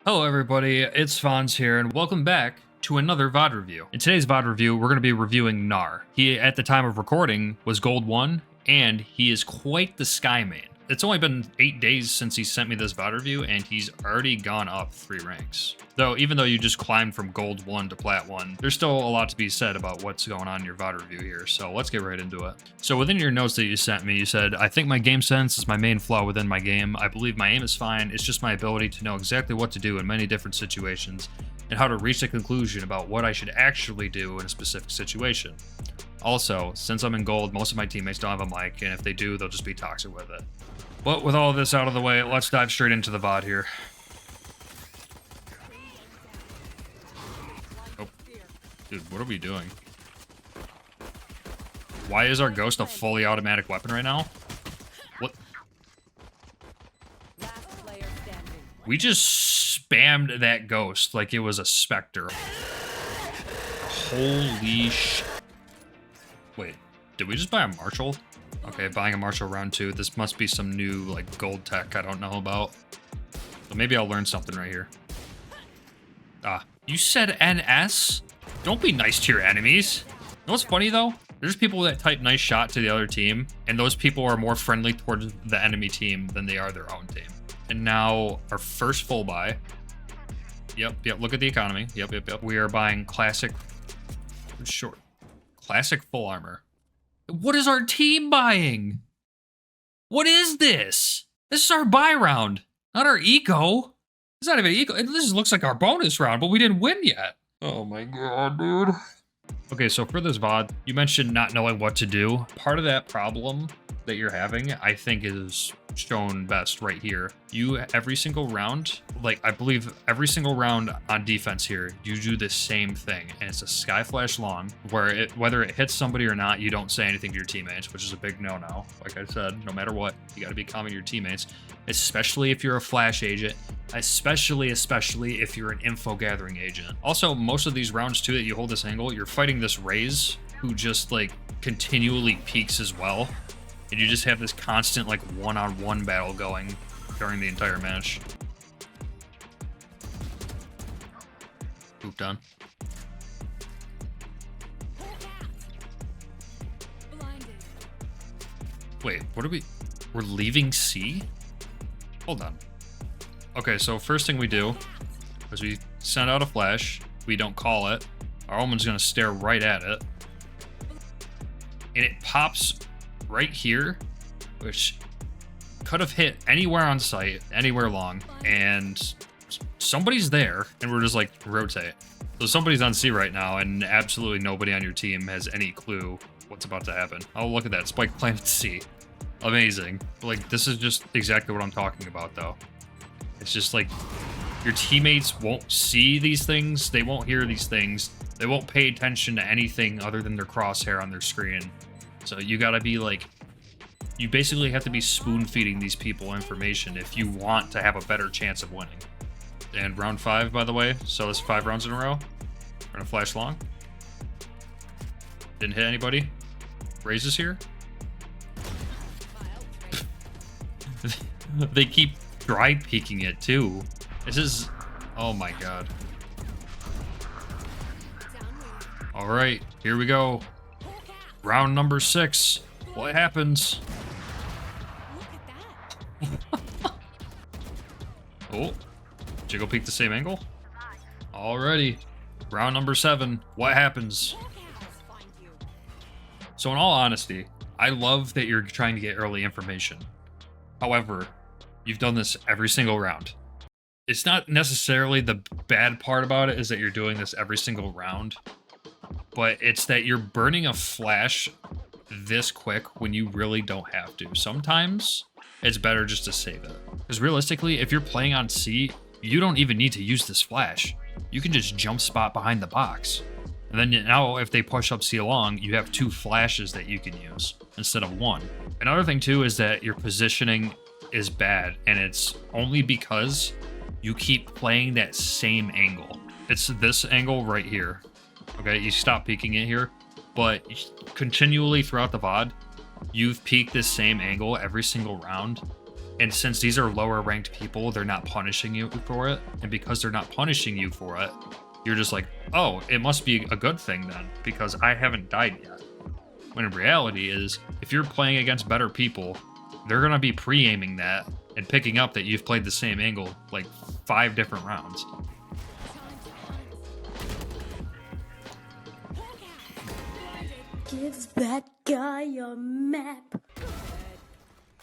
Hello everybody, it's Fonz here, and welcome back to another VOD review. In today's VOD review, we're going to be reviewing Gnar. He, at the time of recording, was Gold 1, and he is quite the Sky main. It's only been 8 days since he sent me this VOD review, and he's already gone up 3 ranks. Though, even though you just climbed from Gold 1 to Plat 1, there's still a lot to be said about what's going on in your VOD review here, so let's get right into it. So within your notes that you sent me, you said, I think my game sense is my main flaw within my game. I believe my aim is fine, it's just my ability to know exactly what to do in many different situations, and how to reach a conclusion about what I should actually do in a specific situation. Also, since I'm in gold, most of my teammates don't have a mic, and if they do, they'll just be toxic with it. But with all of this out of the way, let's dive straight into the VOD here. Oh, dude, what are we doing? Why is our ghost a fully automatic weapon right now? What? We just spammed that ghost like it was a specter. Holy sh... Wait, did we just buy a Marshall? Okay, buying a Marshall round 2. This must be some new, like, gold tech I don't know about. So maybe I'll learn something right here. Ah, you said NS? Don't be nice to your enemies. You know what's funny, though? There's people that type nice shot to the other team, and those people are more friendly towards the enemy team than they are their own team. And now, our first full buy. Yep, look at the economy. Yep. We are buying classic... Short. Classic full armor. What is our team buying? What is this? This is our buy round, not our eco. It's not even eco. This looks like our bonus round, but we didn't win yet. Oh my god, dude. Okay, so for this VOD, you mentioned not knowing what to do. Part of that problem that you're having, I think, is shown best right here. You, every single round, like, I believe every single round on defense here, you do the same thing, and it's a sky flash long, where whether it hits somebody or not, you don't say anything to your teammates, which is a big no-no. Like I said, no matter what, you gotta be calm to your teammates, especially if you're a flash agent, especially if you're an info gathering agent. Also, most of these rounds too that you hold this angle, you're fighting this Raze, who just, like, continually peaks as well. And you just have this constant, like, one-on-one battle going during the entire match. Oop, done. Wait, what are we... We're leaving C? Hold on. Okay, so first thing we do is we send out a flash. We don't call it. Our Omen's gonna stare right at it. And it pops... right here, which could have hit anywhere on site, anywhere long, and somebody's there, and we're just like, rotate. So somebody's on C right now, and absolutely nobody on your team has any clue what's about to happen. Oh, look at that, Spike planted C. Amazing. Like, this is just exactly what I'm talking about, though. It's just like, your teammates won't see these things, they won't hear these things, they won't pay attention to anything other than their crosshair on their screen. So you gotta be like, you basically have to be spoon feeding these people information if you want to have a better chance of winning. And round 5, by the way, so that's 5 rounds in a row. We're gonna flash long. Didn't hit anybody. Raises here. They keep dry peeking it too. This is, oh my god. All right, here we go. Round number 6. What happens? Oh, Jiggle peeked the same angle. Alrighty. Round number 7. What happens? So in all honesty, I love that you're trying to get early information. However, you've done this every single round. It's not necessarily the bad part about it is that you're doing this every single round. But it's that you're burning a flash this quick when you really don't have to. Sometimes it's better just to save it. Because realistically, if you're playing on C, you don't even need to use this flash. You can just jump spot behind the box. And then now if they push up C long, you have 2 flashes that you can use instead of 1. Another thing too is that your positioning is bad, and it's only because you keep playing that same angle. It's this angle right here. Okay, you stop peeking it here, but continually throughout the VOD, you've peeked this same angle every single round, And since these are lower ranked people, they're not punishing you for it. And because they're not punishing you for it, you're just like, oh, it must be a good thing then, because I haven't died yet. When in reality is, if you're playing against better people, they're going to be pre-aiming that and picking up that you've played the same angle like 5 different rounds. Give that guy a map.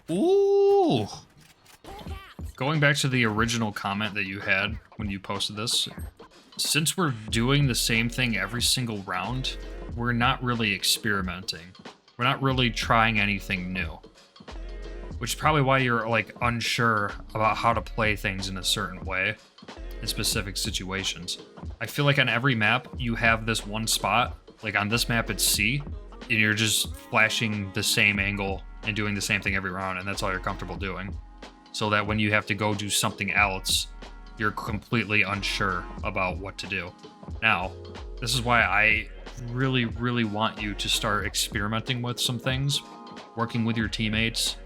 Ooh. Going back to the original comment that you had when you posted this, since we're doing the same thing every single round, we're not really experimenting. We're not really trying anything new. Which is probably why you're like unsure about how to play things in a certain way in specific situations. I feel like on every map, you have this one spot, like on this map it's C, and you're just flashing the same angle and doing the same thing every round, and that's all you're comfortable doing. So that when you have to go do something else, you're completely unsure about what to do. Now, this is why I really, really want you to start experimenting with some things, working with your teammates,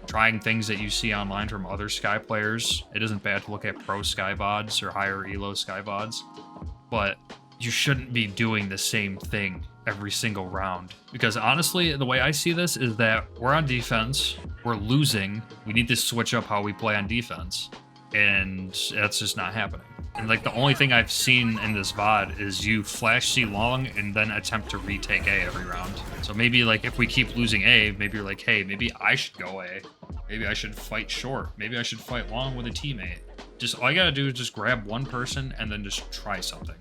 trying things that you see online from other Sky players. It isn't bad to look at pro Sky VODs or higher elo Sky VODs, but you shouldn't be doing the same thing every single round. Because honestly, the way I see this is that we're on defense, we're losing, we need to switch up how we play on defense, and that's just not happening. And like the only thing I've seen in this VOD is you flash C long and then attempt to retake A every round. So maybe like if we keep losing A, maybe you're like, hey, maybe I should go A. Maybe I should fight short. Maybe I should fight long with a teammate. Just all you gotta do is just grab one person and then just try something.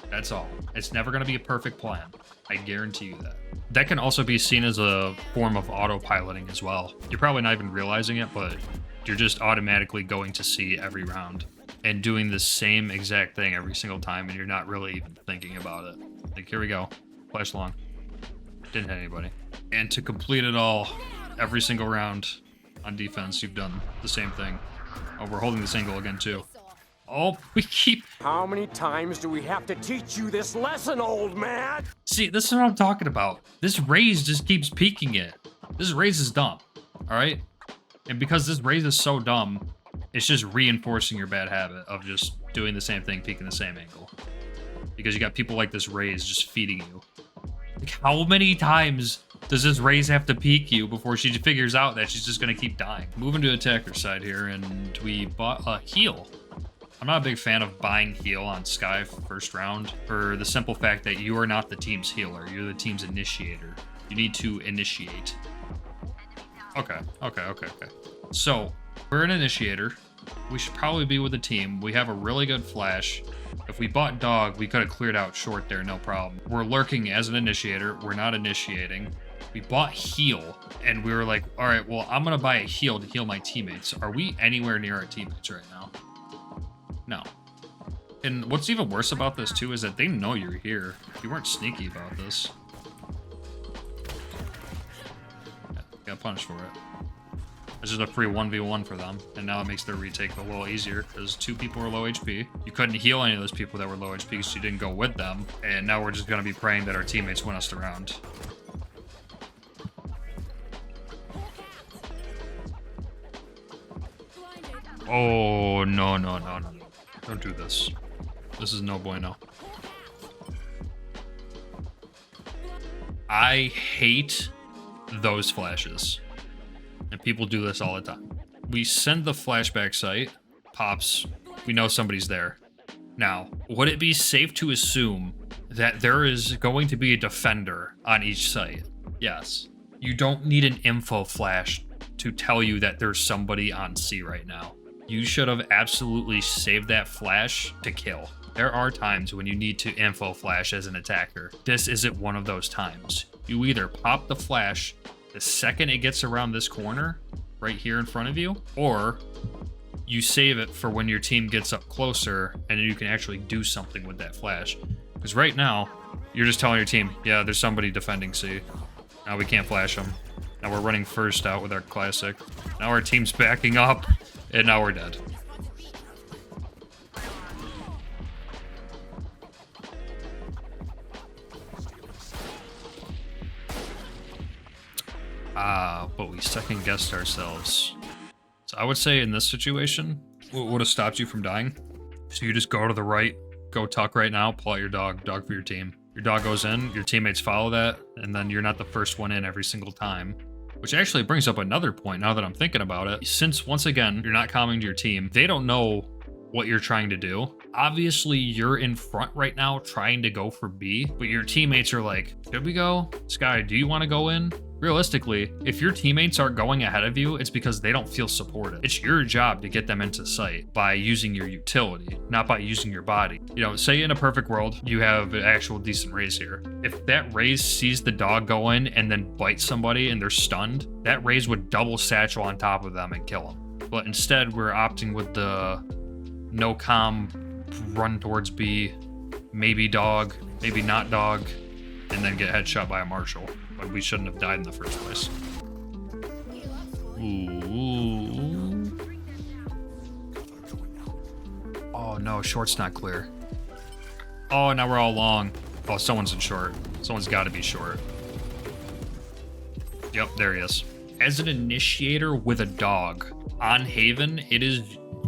That's all. It's never gonna be a perfect plan. I guarantee you that. That can also be seen as a form of autopiloting as well. You're probably not even realizing it, but you're just automatically going to C every round and doing the same exact thing every single time, and you're not really even thinking about it. Like, here we go. Flash long. Didn't hit anybody. And to complete it all, every single round on defense, you've done the same thing. Oh, we're holding this angle again, too. Oh, we keep... How many times do we have to teach you this lesson, old man? See, this is what I'm talking about. This raise just keeps peeking it. This raise is dumb, all right? And because this raise is so dumb, it's just reinforcing your bad habit of just doing the same thing, peeking the same angle. Because you got people like this raise just feeding you. Like, how many times does this raise have to peek you before she figures out that she's just going to keep dying? Moving to attacker side here, and we bought a heal. I'm not a big fan of buying heal on Sky first round for the simple fact that you are not the team's healer. You're the team's initiator. You need to initiate. Okay. So, we're an initiator. We should probably be with the team. We have a really good flash. If we bought dog, we could have cleared out short there, no problem. We're lurking as an initiator. We're not initiating. We bought heal, and we were like, all right, well, I'm going to buy a heal to heal my teammates. Are we anywhere near our teammates right now? No. And what's even worse about this, too, is that they know you're here. You weren't sneaky about this. Yeah, got punished for it. It's just a free 1v1 for them, and now it makes their retake a little easier, because 2 people were low HP. You couldn't heal any of those people that were low HP because you didn't go with them, and now we're just going to be praying that our teammates win us the round. Oh, no. Don't do this. This is no bueno. I hate those flashes. And people do this all the time. We send the flashback site, pops, we know somebody's there. Now, would it be safe to assume that there is going to be a defender on each site? Yes. You don't need an info flash to tell you that there's somebody on C right now. You should have absolutely saved that flash to kill. There are times when you need to info flash as an attacker. This isn't one of those times. You either pop the flash the second it gets around this corner, right here in front of you, or you save it for when your team gets up closer and you can actually do something with that flash. Because right now, you're just telling your team, yeah, there's somebody defending C. Now we can't flash them. Now we're running first out with our classic. Now our team's backing up, and now we're dead. But we second-guessed ourselves. So I would say in this situation, what would have stopped you from dying? So you just go to the right, go tuck right now, pull out your dog for your team. Your dog goes in, your teammates follow that, and then you're not the first one in every single time. Which actually brings up another point now that I'm thinking about it. Since, once again, you're not calming to your team, they don't know what you're trying to do. Obviously, you're in front right now trying to go for B, but your teammates are like, should we go? Sky, do you want to go in? Realistically, if your teammates aren't going ahead of you, it's because they don't feel supported. It's your job to get them into sight by using your utility, not by using your body. You know, say in a perfect world, you have an actual decent raise here. If that raise sees the dog go in and then bite somebody and they're stunned, that raise would double satchel on top of them and kill them. But instead, we're opting with the no comm, run towards B, maybe dog, maybe not dog, and then get headshot by a marshal. When we shouldn't have died in the first place. Ooh. Oh no, short's not clear. Oh, now we're all long. Oh, someone's in short. Someone's got to be short. Yep, there he is. As an initiator with a dog on Haven, it is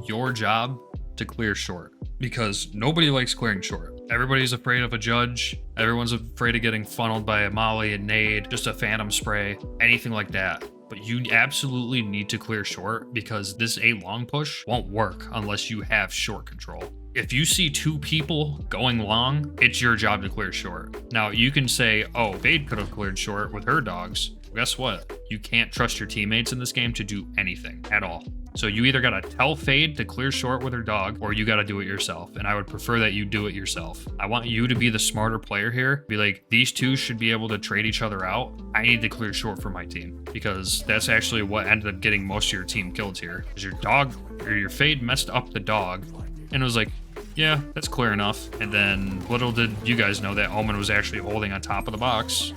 your job to clear short. Because nobody likes clearing short. Everybody's afraid of a judge. Everyone's afraid of getting funneled by a molly, a nade, just a phantom spray, anything like that. But you absolutely need to clear short because this A long push won't work unless you have short control. If you see two people going long, it's your job to clear short. Now you can say, oh, Fade could have cleared short with her dogs. Guess what? You can't trust your teammates in this game to do anything at all. So you either gotta tell Fade to clear short with her dog, or you gotta do it yourself. And I would prefer that you do it yourself. I want you to be the smarter player here. Be like, these two should be able to trade each other out. I need to clear short for my team. Because that's actually what ended up getting most of your team killed here. Is your dog, or your Fade messed up the dog, and it was like, yeah, that's clear enough. And then little did you guys know that Omen was actually holding on top of the box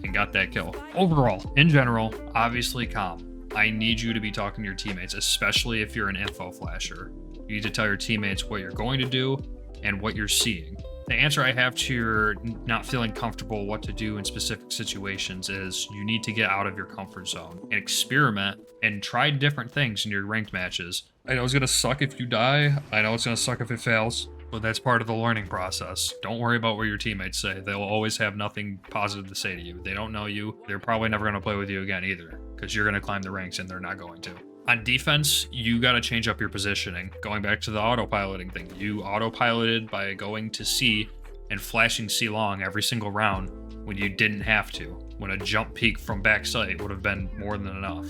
and got that kill. Overall, in general, obviously calm. I need you to be talking to your teammates, especially if you're an info flasher. You need to tell your teammates what you're going to do and what you're seeing. The answer I have to your not feeling comfortable what to do in specific situations is you need to get out of your comfort zone and experiment and try different things in your ranked matches. I know it's going to suck if you die. I know it's going to suck if it fails. But that's part of the learning process. Don't worry about what your teammates say. They'll always have nothing positive to say to you. They don't know you. They're probably never going to play with you again either, because you're going to climb the ranks and they're not going to. On defense, you got to change up your positioning. Going back to the autopiloting thing, you autopiloted by going to C and flashing C long every single round when you didn't have to, when a jump peek from backside would have been more than enough.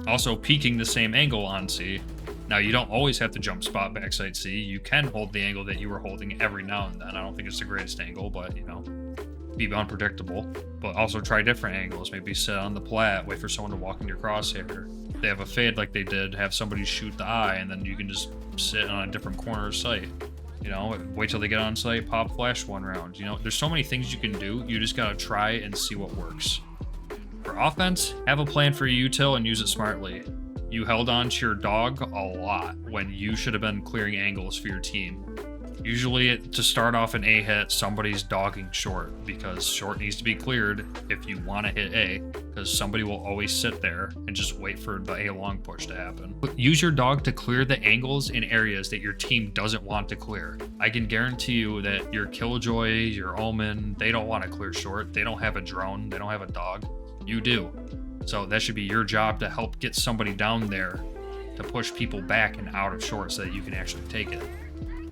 Also, peeking the same angle on C. Now, you don't always have to jump spot backside C. You can hold the angle that you were holding every now and then. I don't think it's the greatest angle, but, you know, be unpredictable. But also try different angles. Maybe sit on the plat, wait for someone to walk in your crosshair. If they have a fade like they did, have somebody shoot the eye, and then you can just sit on a different corner of sight. You know, wait till they get on site, pop flash one round. You know, there's so many things you can do. You just gotta try and see what works. For offense, have a plan for your util and use it smartly. You held on to your dog a lot when you should have been clearing angles for your team. Usually to start off an A hit, somebody's dogging short because short needs to be cleared if you want to hit A, because somebody will always sit there and just wait for the A long push to happen. But use your dog to clear the angles in areas that your team doesn't want to clear. I can guarantee you that your Killjoy, your Omen, they don't want to clear short. They don't have a drone. They don't have a dog. You do. So that should be your job to help get somebody down there to push people back and out of short so that you can actually take it.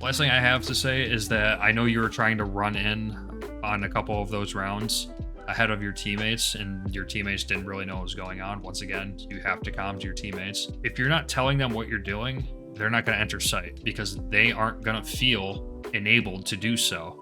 Last thing I have to say is that I know you were trying to run in on a couple of those rounds ahead of your teammates, and your teammates didn't really know what was going on. Once again, you have to calm to your teammates. If you're not telling them what you're doing, they're not going to enter sight because they aren't going to feel enabled to do so.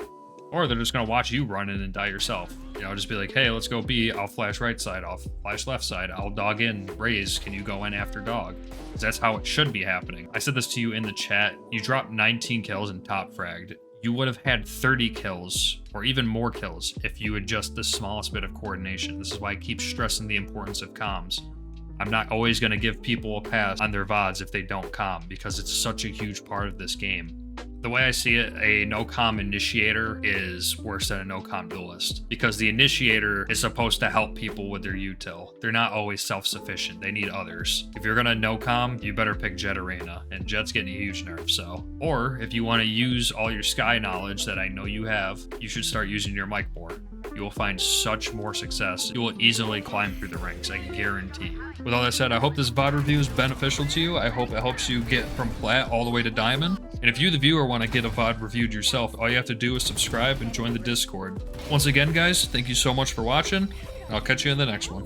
Or they're just going to watch you run in and die yourself. You know, just be like, hey, let's go B. I'll flash right side. I'll flash left side. I'll dog in. Raise. Can you go in after dog? Because that's how it should be happening. I said this to you in the chat. You dropped 19 kills and top fragged. You would have had 30 kills or even more kills if you had just the smallest bit of coordination. This is why I keep stressing the importance of comms. I'm not always going to give people a pass on their VODs if they don't comm, because it's such a huge part of this game. The way I see it, a no-comm initiator is worse than a no-comm duelist, because the initiator is supposed to help people with their util. They're not always self-sufficient. They need others. If you're gonna no-comm, you better pick Jet Arena, and Jet's getting a huge nerf, so. Or, if you want to use all your Sky knowledge that I know you have, you should start using your mic more. You will find such more success. You will easily climb through the ranks, I guarantee. With all that said, I hope this VOD review is beneficial to you. I hope it helps you get from Plat all the way to Diamond. And if you, the viewer, want to get a VOD reviewed yourself, all you have to do is subscribe and join the Discord. Once again, guys, thank you so much for watching, and I'll catch you in the next one.